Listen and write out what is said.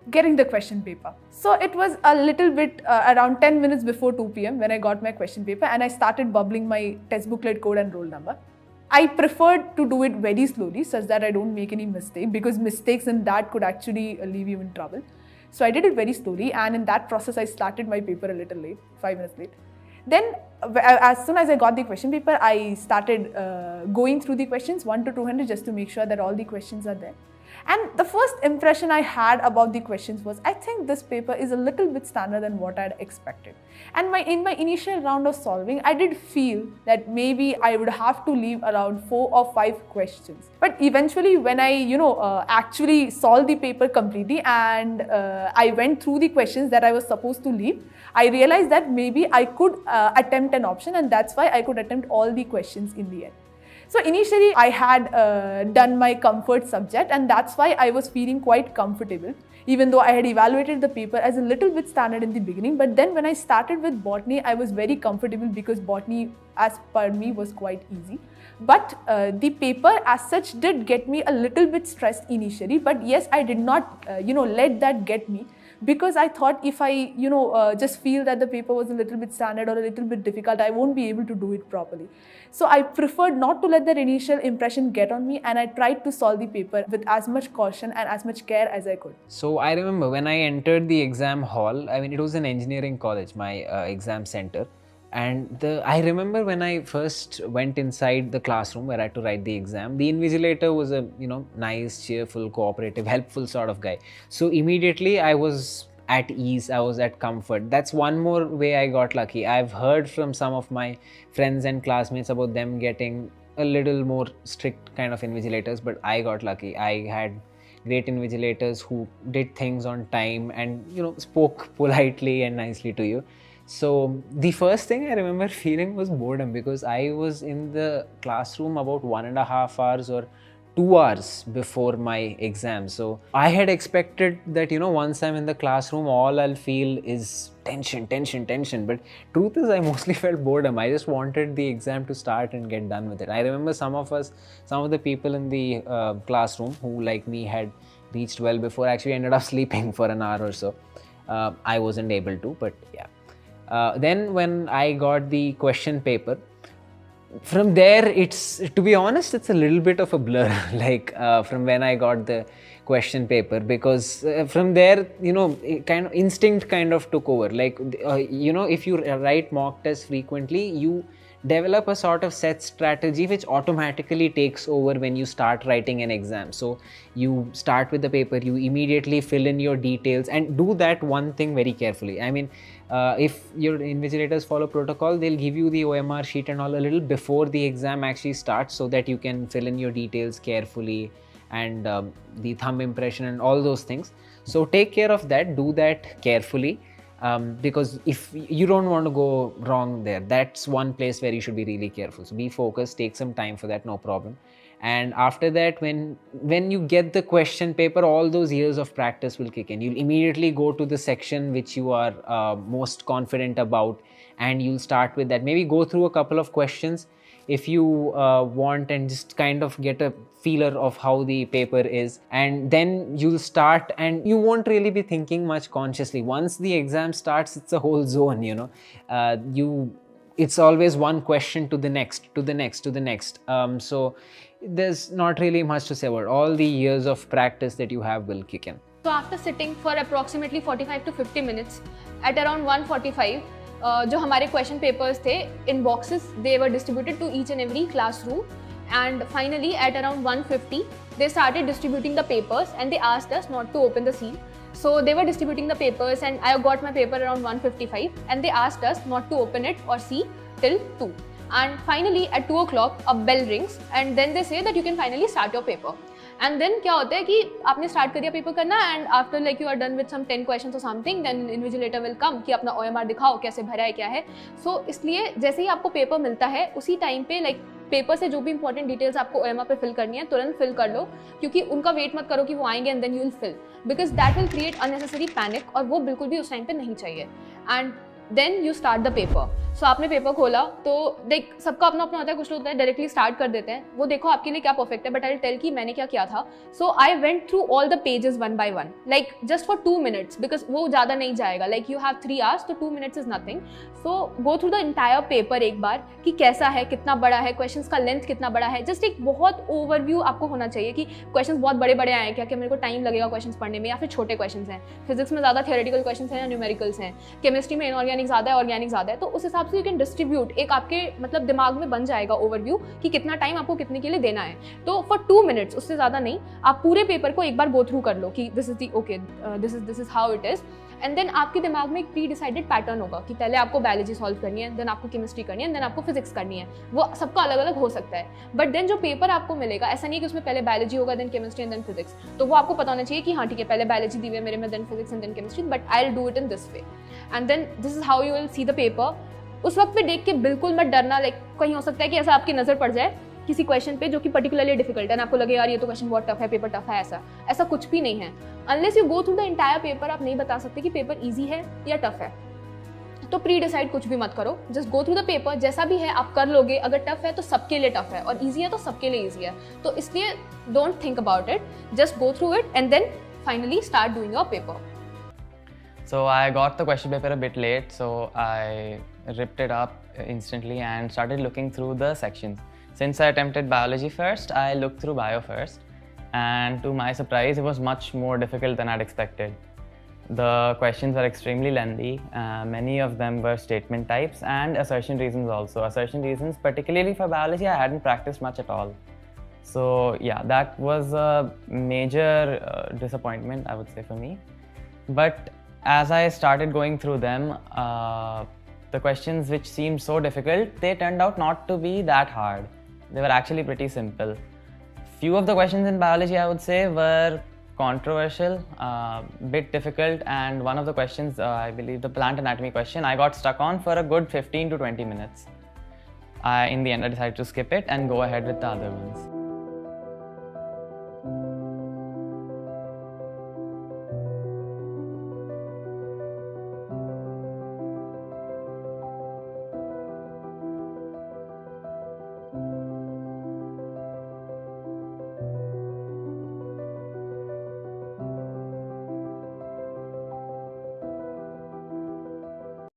getting the question paper. So it was a little bit around 10 minutes before 2 p.m. when I got my question paper, and I started bubbling my test booklet code and roll number. I preferred to do it very slowly such that I don't make any mistake, because mistakes in that could actually leave you in trouble. So I did it very slowly, and in that process I started my paper a little late, 5 minutes late. Then as soon as I got the question paper, I started going through the questions 1 to 200 just to make sure that all the questions are there. And the first impression I had about the questions was, I think this paper is a little bit standard than what I had expected. And in my initial round of solving, I did feel that maybe I would have to leave around 4 or 5 questions. But eventually, when I actually solved the paper completely and I went through the questions that I was supposed to leave, I realized that maybe I could attempt an option, and that's why I could attempt all the questions in the end. So initially I had done my comfort subject, and that's why I was feeling quite comfortable, even though I had evaluated the paper as a little bit standard in the beginning. But then when I started with botany, I was very comfortable because botany, as per me, was quite easy. But the paper as such did get me a little bit stressed initially, but yes, I did not let that get me, because I thought if I just feel that the paper was a little bit standard or a little bit difficult, I won't be able to do it properly. So I preferred not to let that initial impression get on me, and I tried to solve the paper with as much caution and as much care as I could. So I remember when I entered the exam hall, I mean, it was an engineering college, my exam center. And I remember when I first went inside the classroom where I had to write the exam, the invigilator was a nice, cheerful, cooperative, helpful sort of guy. So immediately I was at ease, I was at comfort. That's one more way I got lucky. I've heard from some of my friends and classmates about them getting a little more strict kind of invigilators, but I got lucky. I had great invigilators who did things on time and spoke politely and nicely to you. So the first thing I remember feeling was boredom, because I was in the classroom about 1.5 hours or 2 hours before my exam. So I had expected that once I'm in the classroom, all I'll feel is tension. But truth is, I mostly felt boredom. I just wanted the exam to start and get done with it. I remember some of the people in the classroom who, like me, had reached well before, actually ended up sleeping for an hour or so. I wasn't able to, but yeah. Then when I got the question paper, from there, to be honest, it's a little bit of a blur, from when I got the question paper, because from there, kind of instinct kind of took over. If you write mock tests frequently, you develop a sort of set strategy which automatically takes over when you start writing an exam. So you start with the paper, you immediately fill in your details, and do that one thing very carefully. I mean, if your invigilators follow protocol, they'll give you the OMR sheet and all a little before the exam actually starts, so that you can fill in your details carefully, and the thumb impression and all those things. So take care of that, do that carefully. Because if you don't want to go wrong there, that's one place where you should be really careful. So be focused, take some time for that, no problem. And after that, when you get the question paper, all those years of practice will kick in. You'll immediately go to the section which you are most confident about, and you'll start with that. Maybe go through a couple of questions if you want, and just kind of get a feeler of how the paper is, and then you'll start, and you won't really be thinking much consciously. Once the exam starts, it's a whole zone, it's always one question to the next. So there's not really much to say about it. All the years of practice that you have will kick in. So after sitting for approximately 45 to 50 minutes, at around 1:45, जो हमारे question papers थे in boxes, they were distributed to each and every classroom. And finally, at around 1:50, they started distributing the papers, and they asked us not to open the seal. So they were distributing the papers, and I got my paper around 1:55, and they asked us not to open it or see till 2. And finally, at 2 o'clock, a bell rings, and then they say that you can finally start your paper. And then क्या होता है कि आपने start कर दिया paper करना, and after like you are done with some 10 questions or something, then invigilator will come कि अपना OMR दिखाओ, कैसे भरा है, क्या है. So इसलिए जैसे ही आपको paper मिलता है, उसी time पे like पेपर से जो भी इंपॉर्टेंट डिटेल्स आपको OMR पे फिल करनी है, तुरंत फिल कर लो, क्योंकि उनका वेट मत करो कि वो आएंगे and then you will fill, because that will create unnecessary panic, और वो बिल्कुल भी उस टाइम पे नहीं चाहिए. And then you start the paper. So आपने पेपर खोला तो देख सबका अपना अपना होता है, कुछ लोग होता है डायरेक्टली स्टार्ट कर देते हैं, वो देखो आपके लिए क्या परफेक्ट है, बट आई विल टेल कि मैंने क्या किया था. So I went through all the pages one by one, like just for 2 minutes, because वो ज़्यादा नहीं जाएगा, लाइक यू हैव 3 hours, तो 2 minutes is nothing. So go through the entire paper एक बार कि कैसा है, कितना बड़ा है, क्वेश्चन का लेंथ कितना बड़ा है, जस्ट एक बहुत ओवरव्यू आपको होना चाहिए कि क्वेश्चन बहुत बड़े बड़े आए क्या, कि मेरे को टाइम लगेगा क्वेश्चन पढ़ने में, या फिर छोटे क्वेश्चन हैं, फिजिक्स में ज़्यादा थियोरेटिकल क्वेश्चन हैं या न्यूमेरिकल्स हैं, केमिस्ट्री में इनऑर्गेनिक ज़्यादा है, ऑर्गेनिक ज़्यादा है. तो उस हिसाब से यू कैन डिस्ट्रीब्यूट, एक आपके मतलब दिमाग में बन जाएगा ओवरव्यू कि कितना टाइम आपको कितने के लिए देना है. तो फॉर 2 minutes, उससे ज़्यादा नहीं, आप पूरे पेपर को एक बार गो थ्रू कर लो कि this is the okay, this is how it is. And then आपके दिमाग में एक प्री डिसाइडेड पैटर्न होगा कि पहले आपको बायोलॉजी सॉल्व करनी है, देन आपको केमिस्ट्री करनी है, देन आपको फिजिक्स करनी है. वो सबका अलग अलग हो सकता है, बट देन जो पेपर आपको मिलेगा ऐसा नहीं है कि उसमें पहले बायोलॉजी होगा, then chemistry and then physics. तो वो आपको पता होना चाहिए कि हाँ ठीक है, पहले बायोलॉजी दी हुई है मेरे में, then physics and then chemistry, but I will do it in this way. And then this is how you will see the paper. उस वक्त पे देख के बिल्कुल मत डरना, लाइक कहीं हो सकता है कि ऐसा आपकी नज़र पड़ जाए किसी क्वेश्चन पे जो कि पर्टिकुलरली डिफिकल्ट है, आपको लगे यार ये तो क्वेश्चन बहुत टफ है, पेपर टफ है, ऐसा कुछ भी नहीं है. Unless you go through the entire paper आप नहीं बता सकते कि पेपर ईजी है या टफ है. तो प्री डिसाइड कुछ भी मत करो, just go through the paper, जैसा भी है आप कर लोगे. अगर टफ है तो सबके लिए टफ है, और ईजी है तो सबके लिए ईजी है. तो इसलिए don't think about it, just go through it and then finally start doing your paper. So I got the question paper a bit late, so I ripped it up instantly and started looking through the sections. Since I attempted biology first, I looked through bio first, and to my surprise, it was much more difficult than I'd expected. The questions were extremely lengthy. Many of them were statement types and assertion reasons also. Assertion reasons, particularly for biology, I hadn't practiced much at all. So yeah, that was a major disappointment, I would say, for me. But as I started going through them, the questions which seemed so difficult, they turned out not to be that hard. They were actually pretty simple. Few of the questions in biology, I would say, were controversial, bit difficult, and one of the questions, I believe the plant anatomy question, I got stuck on for a good 15 to 20 minutes. In the end, I decided to skip it and go ahead with the other ones.